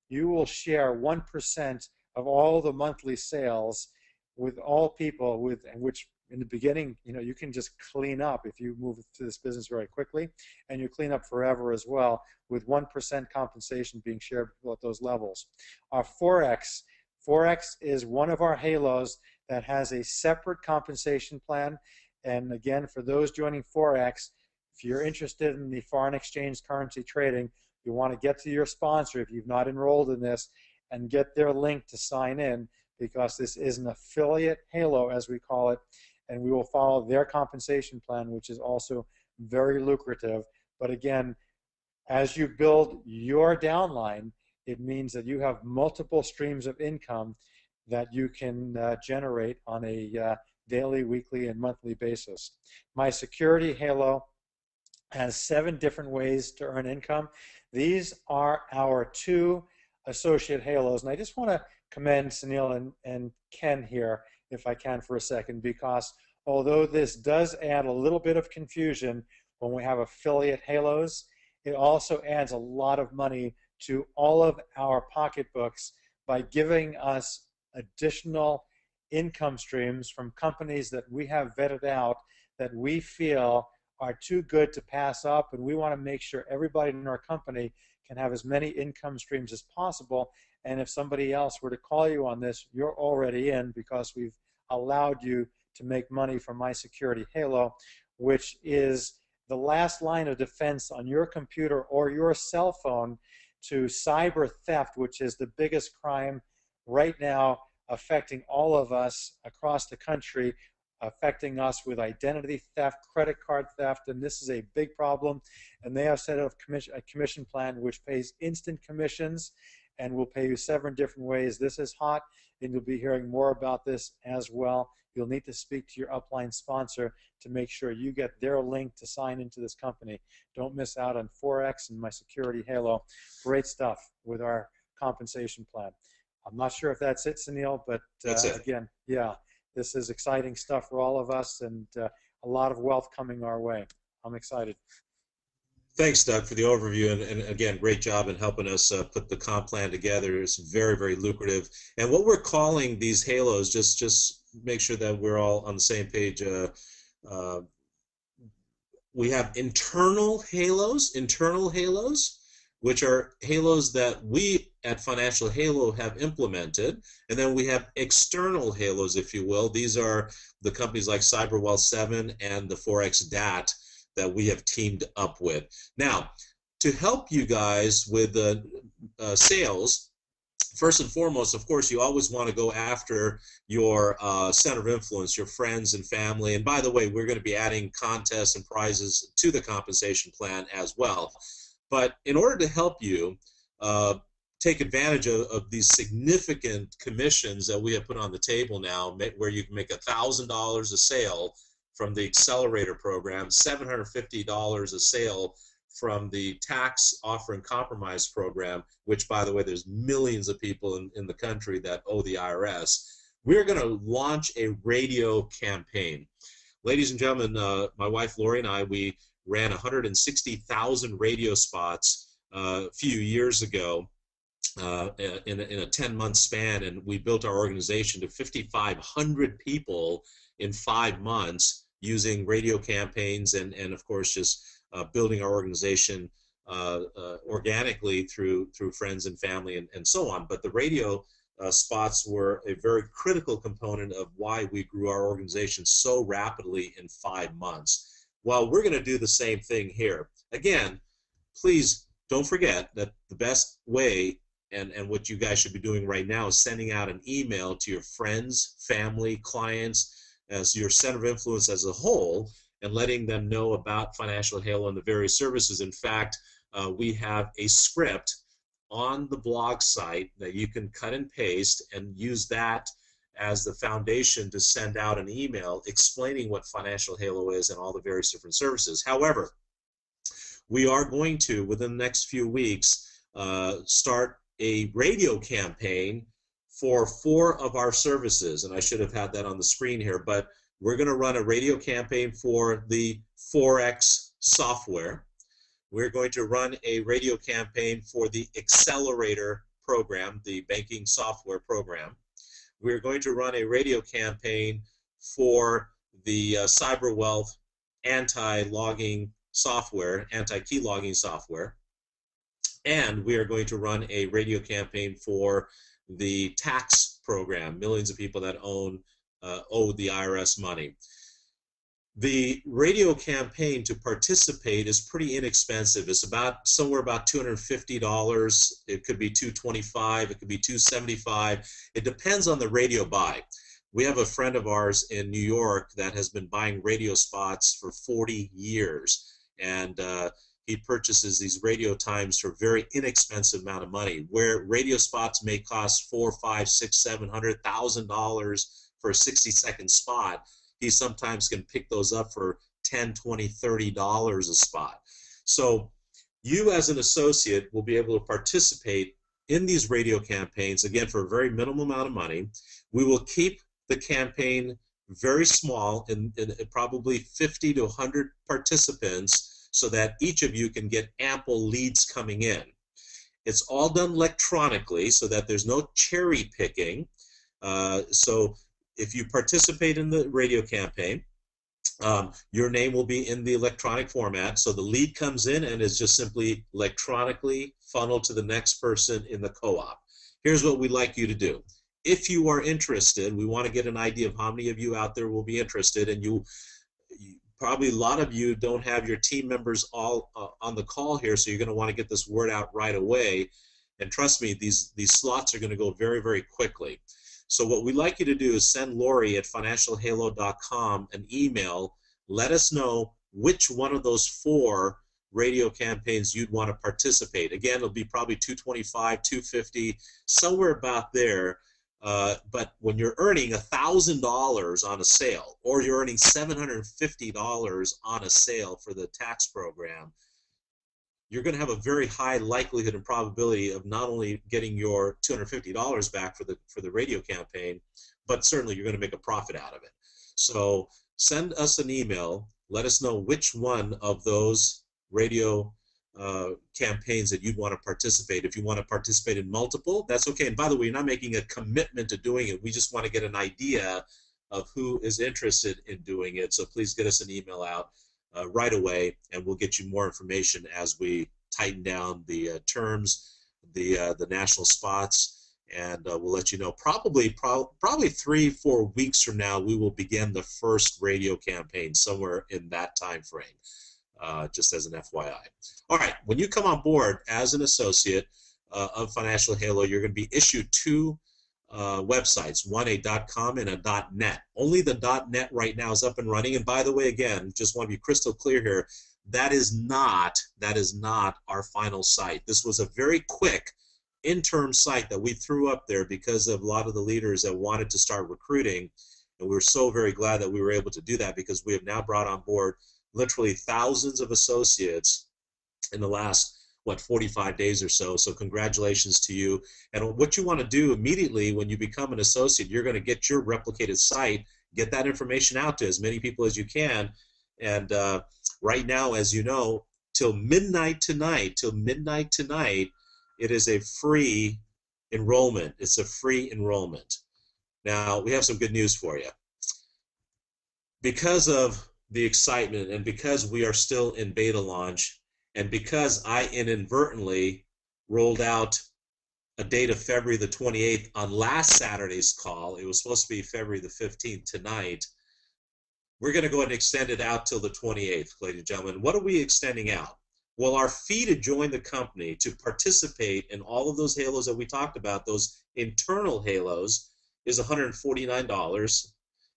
you will share 1% of all the monthly sales with all people, which in the beginning, you know, you can just clean up if you move to this business very quickly, and you clean up forever as well, with 1% compensation being shared at those levels. Our 4X Forex is one of our halos that has a separate compensation plan. And again, for those joining Forex, if you're interested in the foreign exchange currency trading, you want to get to your sponsor if you've not enrolled in this and get their link to sign in, because this is an affiliate halo, as we call it, and we will follow their compensation plan, which is also very lucrative. But again, as you build your downline, it means that you have multiple streams of income that you can generate on a daily, weekly, and monthly basis. My security halo has 7 different ways to earn income. These are our 2 associate halos, and I just want to commend Sunil and Ken here, if I can, for a second, because although this does add a little bit of confusion when we have affiliate halos, it also adds a lot of money to all of our pocketbooks by giving us additional income streams from companies that we have vetted out that we feel are too good to pass up, and we want to make sure everybody in our company can have as many income streams as possible. And if somebody else were to call you on this, you're already in, because we've allowed you to make money from My Security Halo, which is the last line of defense on your computer or your cell phone to cyber theft, which is the biggest crime right now affecting all of us across the country, affecting us with identity theft, credit card theft, and this is a big problem. And they have set up a commission plan which pays instant commissions and will pay you 7 different ways. This is hot, and you'll be hearing more about this as well. You'll need to speak to your upline sponsor to make sure you get their link to sign into this company. Don't miss out on Forex and My Security Halo. Great stuff with our compensation plan. I'm not sure if that's it, Sunil, but again, yeah, this is exciting stuff for all of us, and a lot of wealth coming our way. I'm excited.
Thanks, Doug, for the overview, and again, great job in helping us put the comp plan together. It's very, very lucrative. And what we're calling these halos, just make sure that we're all on the same page. We have internal halos, which are halos that we at Financial Halo have implemented, and then we have external halos, if you will. These are the companies like CyberWealth 7 and the Forex DAT that we have teamed up with. Now, to help you guys with the sales, first and foremost, of course, you always want to go after your center of influence, your friends and family. And by the way, we're going to be adding contests and prizes to the compensation plan as well. But in order to help you take advantage of these significant commissions that we have put on the table now, where you can make $1,000 a sale from the accelerator program, $750 a sale from the tax offer and compromise program, which, by the way, there's millions of people in the country that owe the IRS. We're going to launch a radio campaign. Ladies and gentlemen, my wife Lori and I, we ran 160,000 radio spots a few years ago in a 10-month span, and we built our organization to 5,500 people in 5 months using radio campaigns and of course, just building our organization organically through friends and family and so on. But the radio spots were a very critical component of why we grew our organization so rapidly in 5 months. Well, we're going to do the same thing here. Again, please don't forget that the best way and what you guys should be doing right now is sending out an email to your friends, family, clients, as your center of influence as a whole, and letting them know about Financial Halo and the various services. In fact, we have a script on the blog site that you can cut and paste and use that as the foundation to send out an email explaining what Financial Halo is and all the various different services. However, we are going to, within the next few weeks, start a radio campaign for 4 of our services, and I should have had that on the screen here, but we're going to run a radio campaign for the Forex software. We're going to run a radio campaign for the Accelerator program, the banking software program. We're going to run a radio campaign for the CyberWealth anti-logging software, anti-key logging software. And we are going to run a radio campaign for the tax program, millions of people that owe the IRS money. The radio campaign to participate is pretty inexpensive. It's about somewhere about $250. It could be $225. It could be $275. It depends on the radio buy. We have a friend of ours in New York that has been buying radio spots for 40 years, and he purchases these radio times for a very inexpensive amount of money. Where radio spots may cost $400,000, $500,000, $600,000, $700 for a 60-second spot, he sometimes can pick those up for $10, $20, $30 a spot. So you as an associate will be able to participate in these radio campaigns, again, for a very minimal amount of money. We will keep the campaign very small, in probably 50 to 100 participants, so that each of you can get ample leads coming in. It's all done electronically so that there's no cherry picking. So if you participate in the radio campaign, your name will be in the electronic format. So the lead comes in and is just simply electronically funneled to the next person in the co-op. Here's what we'd like you to do. If you are interested, we want to get an idea of how many of you out there will be interested, and probably a lot of you don't have your team members all on the call here, so you're going to want to get this word out right away. And trust me, these slots are going to go very, very quickly. So what we'd like you to do is send Lori at financialhalo.com an email. Let us know which one of those 4 radio campaigns you'd want to participate. Again, it'll be probably $225, $250, somewhere about there. But when you're earning $1,000 on a sale, or you're earning $750 on a sale for the tax program, you're going to have a very high likelihood and probability of not only getting your $250 back for the radio campaign, but certainly you're going to make a profit out of it. So send us an email. Let us know which one of those radio campaigns that you'd want to participate. If you want to participate in multiple, that's okay. And by the way, you're not making a commitment to doing it. We just want to get an idea of who is interested in doing it. So please get us an email out right away, and we'll get you more information as we tighten down the terms, the national spots, and we'll let you know. Probably 3-4 weeks from now, we will begin the first radio campaign, somewhere in that time frame, just as an FYI. All right, when you come on board as an associate of Financial Halo, you're going to be issued 2 websites, one a .com and a .net. Only the .net right now is up and running. And by the way, again, just want to be crystal clear here, that is not our final site. This was a very quick interim site that we threw up there because of a lot of the leaders that wanted to start recruiting, and we were so very glad that we were able to do that, because we have now brought on board literally thousands of associates in the last 45 days or so. So congratulations to you. And what you want to do immediately when you become an associate, you're going to get your replicated site, get that information out to as many people as you can. And right now, as you know, till midnight tonight, it is a free enrollment. It's a free enrollment. Now, we have some good news for you. Because of the excitement, and because we are still in beta launch, and because I inadvertently rolled out a date of February the 28th on last Saturday's call, it was supposed to be February the 15th tonight, we're going to go ahead and extend it out till the 28th, ladies and gentlemen. What are we extending out? Well, our fee to join the company, to participate in all of those halos that we talked about, those internal halos, is $149,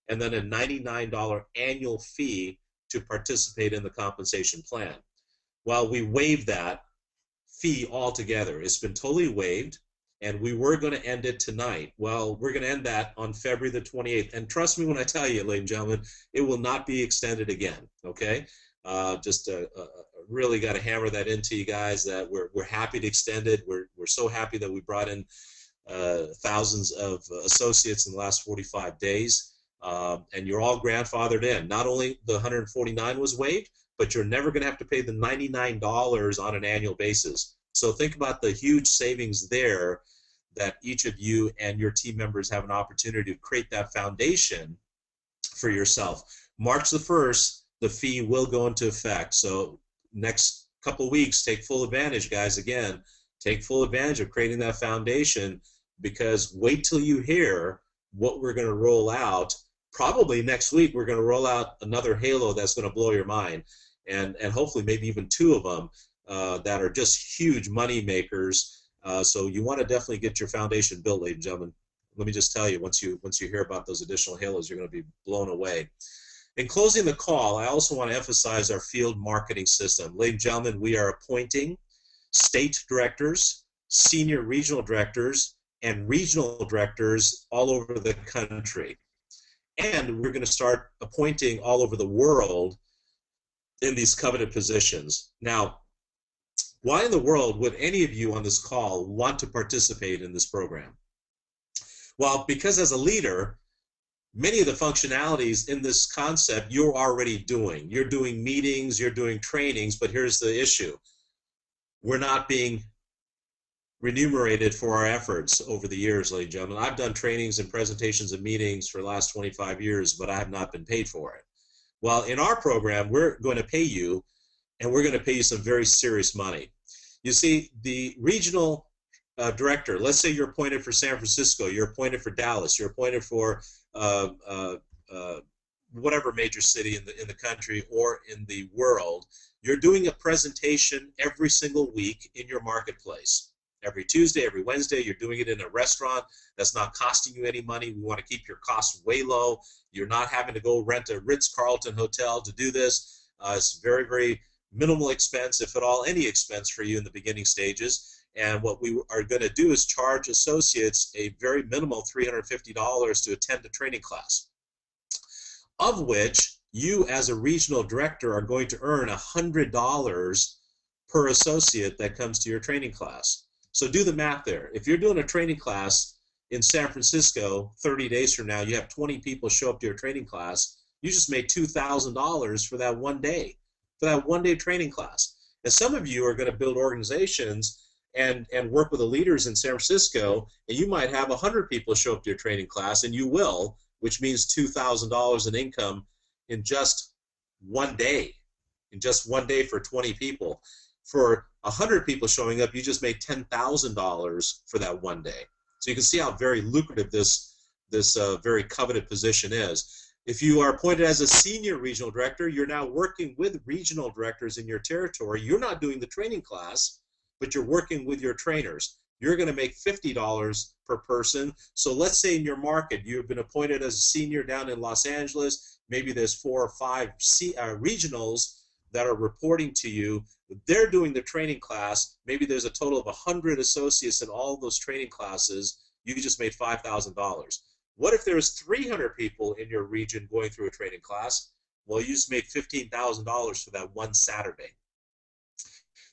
and then a $99 annual fee to participate in the compensation plan. Well, we waived that fee altogether. It's been totally waived, and we were going to end it tonight. Well, we're going to end that on February the 28th. And trust me when I tell you, ladies and gentlemen, it will not be extended again, okay? Really got to hammer that into you guys that we're happy to extend it. We're so happy that we brought in thousands of associates in the last 45 days, and you're all grandfathered in. Not only the $149 was waived, but you're never going to have to pay the $99 on an annual basis. So think about the huge savings there, that each of you and your team members have an opportunity to create that foundation for yourself. March the 1st, the fee will go into effect. So next couple of weeks, take full advantage, guys. Again, take full advantage of creating that foundation, because wait till you hear what we're going to roll out. Probably next week we're going to roll out another Halo that's going to blow your mind, and hopefully maybe even two of them that are just huge money makers. So you want to definitely get your foundation built, ladies and gentlemen. Let me just tell you, once you hear about those additional Halos, you're going to be blown away. In closing the call, I also want to emphasize our field marketing system. Ladies and gentlemen, we are appointing state directors, senior regional directors, and regional directors all over the country. And we're going to start appointing all over the world in these coveted positions. Now, why in the world would any of you on this call want to participate in this program? Well, because as a leader, many of the functionalities in this concept you're already doing. You're doing meetings, you're doing trainings, but here's the issue. We're not being remunerated for our efforts over the years, ladies and gentlemen. I've done trainings and presentations and meetings for the last 25 years, but I have not been paid for it. Well, in our program, we're going to pay you, and we're going to pay you some very serious money. You see, the regional director, let's say you're appointed for San Francisco, you're appointed for Dallas, you're appointed for whatever major city in the country or in the world, you're doing a presentation every single week in your marketplace. Every Tuesday, every Wednesday, you're doing it in a restaurant that's not costing you any money. We want to keep your costs way low. You're not having to go rent a Ritz-Carlton hotel to do this. It's very, very minimal expense, if at all any expense for you in the beginning stages. And what we are going to do is charge associates a very minimal $350 to attend a training class, of which you as a regional director are going to earn $100 per associate that comes to your training class. So do the math there. If you're doing a training class in San Francisco 30 days from now, you have 20 people show up to your training class, you just made $2,000 for that one day, training class. And some of you are going to build organizations and work with the leaders in San Francisco, and you might have 100 people show up to your training class, and you will, which means $2,000 in income in just one day. In just one day for 20 people. For 100 people showing up, you just made $10,000 for that one day. So you can see how very lucrative this very coveted position is. If you are appointed as a senior regional director, you're now working with regional directors in your territory. You're not doing the training class, but you're working with your trainers. You're going to make $50 per person. So let's say in your market, you've been appointed as a senior down in Los Angeles. Maybe there's 4 or 5 regionals that are reporting to you. They're doing the training class. Maybe there's a total of 100 associates in all those training classes. You just made $5,000. What if there's 300 people in your region going through a training class? Well, you just made $15,000 for that one Saturday.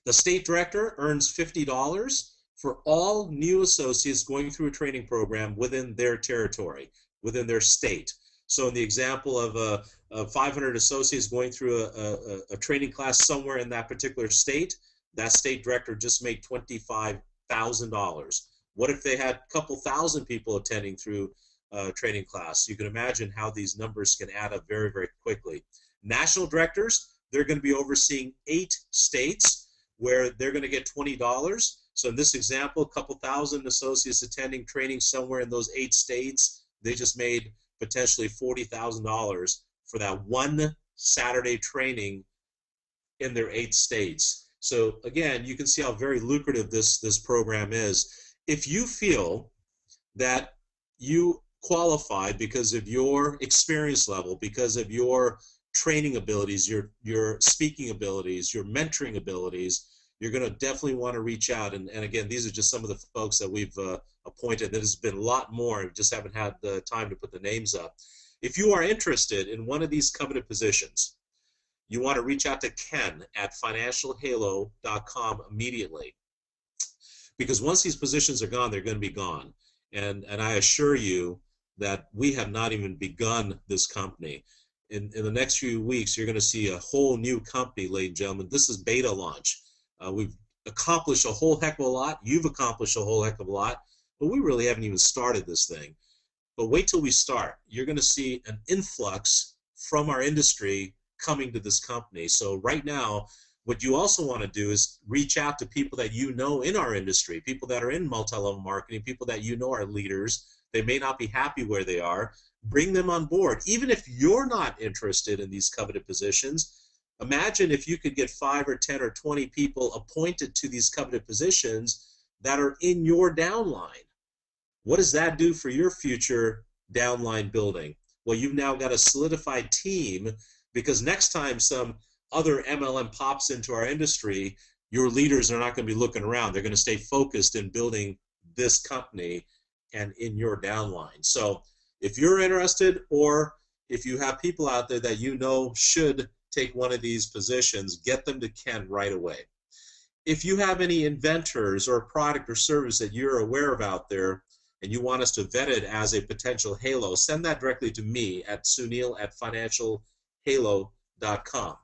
The state director earns $50 for all new associates going through a training program within their territory, within their state. So in the example of 500 associates going through a training class somewhere in that particular state, that state director just made $25,000. What if they had a couple thousand people attending through training class? You can imagine how these numbers can add up very, very quickly. National directors, they're going to be overseeing 8 states where they're going to get $20. So in this example, a couple thousand associates attending training somewhere in those 8 states, they just made potentially $40,000 for that one Saturday training in their 8 states. So again, you can see how very lucrative this program is. If you feel that you qualified because of your experience level, because of your training abilities, your speaking abilities, your mentoring abilities, you're going to definitely want to reach out. And again, these are just some of the folks that we've appointed. There's been a lot more. We just haven't had the time to put the names up. If you are interested in one of these coveted positions, you want to reach out to Ken at financialhalo.com immediately. Because once these positions are gone, they're going to be gone. And I assure you that we have not even begun this company. In the next few weeks, you're going to see a whole new company, ladies and gentlemen. This is beta launch. We've accomplished a whole heck of a lot. You've accomplished a whole heck of a lot. But we really haven't even started this thing. But wait till we start. You're going to see an influx from our industry coming to this company. So right now, What you also want to do is reach out to people that you know in our industry, people that are in multi-level marketing, people that you know are leaders. They may not be happy where they are. Bring them on board. Even if you're not interested in these coveted positions, imagine if you could get 5 or 10 or 20 people appointed to these coveted positions that are in your downline. What does that do for your future downline building? Well, you've now got a solidified team, because next time some other MLM pops into our industry, your leaders are not going to be looking around. They're going to stay focused in building this company and in your downline. So if you're interested, or if you have people out there that you know should take one of these positions, get them to Ken right away. If you have any inventors or product or service that you're aware of out there and you want us to vet it as a potential halo, send that directly to me at sunil@financialhalo.com.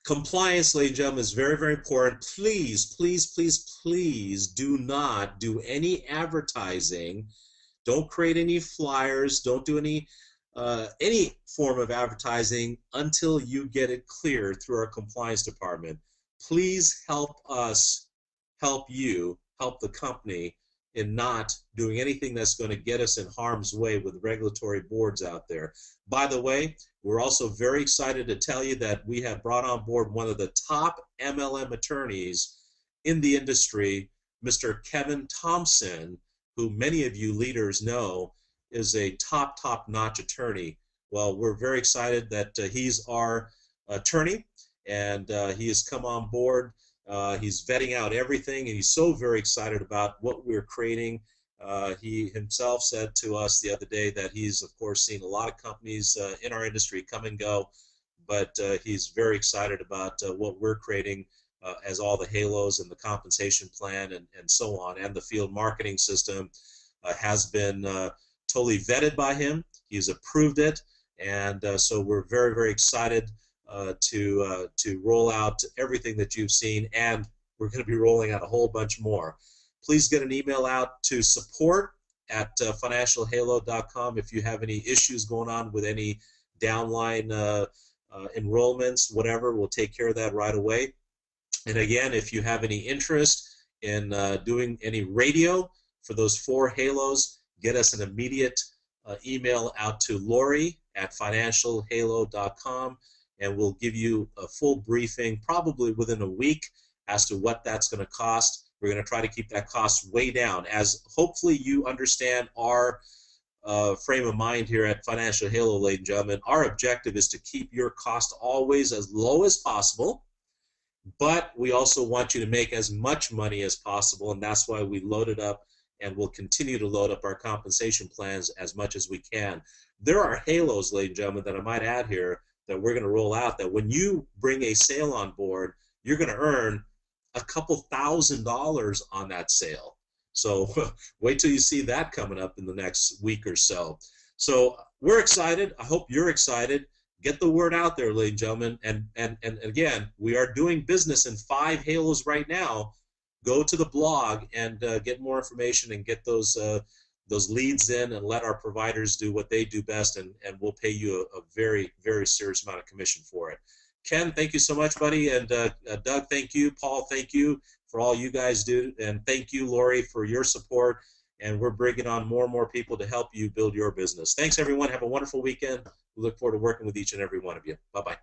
Compliance, ladies and gentlemen, is very, very important. Please, please, please, please do not do any advertising. Don't create any flyers. Don't do any form of advertising until you get it cleared through our compliance department. Please help us help you, help the company in not doing anything that's going to get us in harm's way with regulatory boards out there. By the way, we're also very excited to tell you that we have brought on board one of the top MLM attorneys in the industry, Mr. Kevin Thompson, who many of you leaders know is a top-notch attorney. Well, we're very excited that he's our attorney, and he has come on board. He's vetting out everything, and he's so very excited about what we're creating. He himself said to us the other day that he's, of course, seen a lot of companies in our industry come and go, but he's very excited about what we're creating as all the halos and the compensation plan and so on, and the field marketing system has been totally vetted by him. He's approved it, and so we're very, very excited to roll out everything that you've seen, and we're going to be rolling out a whole bunch more. Please get an email out to support@financialhalo.com if you have any issues going on with any downline enrollments, whatever. We'll take care of that right away. And again, if you have any interest in doing any radio for those 4 halos, get us an immediate email out to Lori@financialhalo.com, and we'll give you a full briefing probably within a week as to what that's going to cost. We're going to try to keep that cost way down, as hopefully you understand our frame of mind here at Financial Halo, ladies and gentlemen. Our objective is to keep your cost always as low as possible, but we also want you to make as much money as possible, and that's why we loaded up and will continue to load up our compensation plans as much as we can. There are halos, ladies and gentlemen, that I might add here that we're going to roll out, that when you bring a sale on board, you're going to earn a couple $1,000s on that sale. So wait till you see that coming up in the next week or so. So we're excited. I hope you're excited. Get the word out there, ladies and gentlemen. And again, we are doing business in 5 halos right now. Go to the blog and get more information and get those leads in, and let our providers do what they do best, and we'll pay you a very, very serious amount of commission for it. Ken, thank you so much, buddy, and Doug, thank you. Paul, thank you for all you guys do, and thank you, Lori, for your support, and we're bringing on more and more people to help you build your business. Thanks, everyone. Have a wonderful weekend. We look forward to working with each and every one of you. Bye-bye.